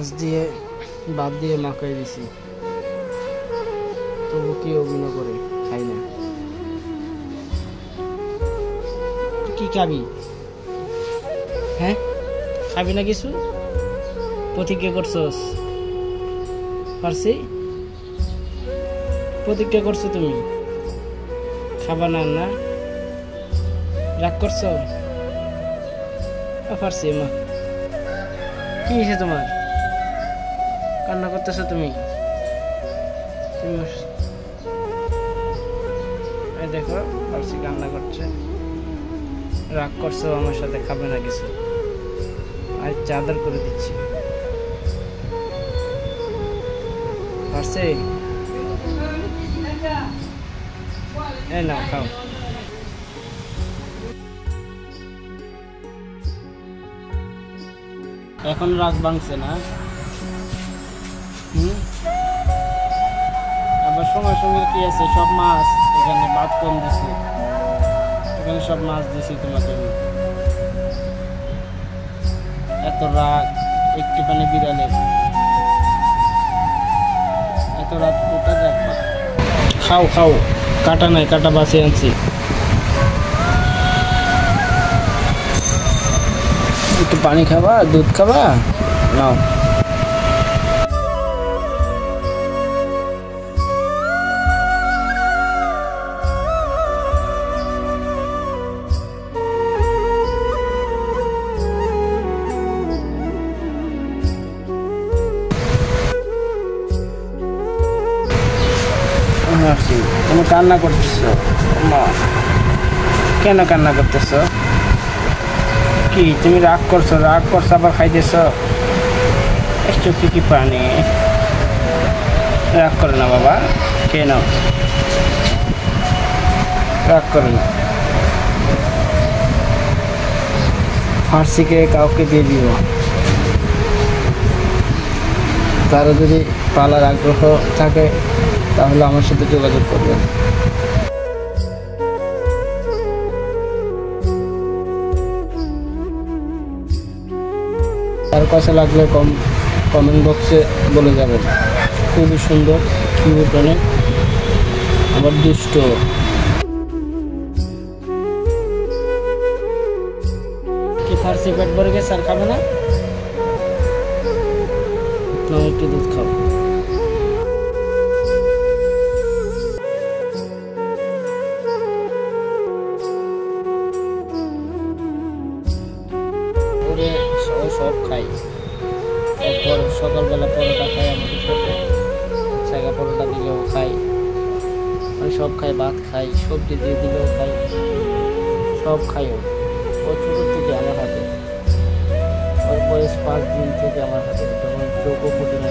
মাছ দিয়ে ভাত দিয়ে মাখাই দিছি, তবু কি অভিনয় করে খাই না। কি খাবি? হ্যাঁ, খাবি না কিছু? প্রতিজ্ঞা করছস? পারছি, প্রতিজ্ঞা করছো তুমি খাবা না? না রাগ করছো? পারছি মা। কি হয়েছে তোমার? কান্না করতেছো তুমি? দেখো পারছি কান্না করছে, রাগ করছো আমার সাথে, খাবে না কিছু। আজ চাদর করে দিচ্ছি। পারছে? এই নাও খাও। এখন রাগ ভাঙছে না? আবার সময় সঙ্গে কি আছে, সব মাছ এখানে, ভাত কম দিছি, এখানে সব মাছ দিছি তোমার জন্য। এত রাগ একটুখানি বিড়ালে, এত রাত কোথা যাক। খাও খাও, কাটা নাই, কাটা বাঁচিয়ে আনছি। একটু পানি খাবা, দুধ খাবা, নাও। তুমি কান্না করতেছ? কেন কান্না করতেছ? কি তুমি রাগ করছো? রাগ করছো আবার খাইতেছ? চোখে কি পানি? রাগ করে না বাবা, খেয়ে নাও, রাগ করে না। ফার্সিকে কাউকে দিয়ে দিব, তারা যদি পালার আগ্রহ থাকে তাহলে আমার সাথে যোগাযোগ করবেন। তার কাছে লাগলে কমেন্ট বক্সে বলে যাবেন। খুবই সুন্দর, কিউট অনেক, আবার দুষ্ট। কি ফার্সি পেট ভরে গেছে, আর খাবে না? একটু দুধ খাও। সব খাই, সকালবেলা পরোটা খাই, আমাদের সাথে ছাগা পরোটা দিলেও খাই, আমি সব খাই, ভাত খাই, সবজি দিয়ে দিলেও খাই, সব খাই। ও ছোট থেকে আমার হাতে, ওর বয়স 5 দিন থেকে আমার হাতে, তখন চোখও ফুটে না।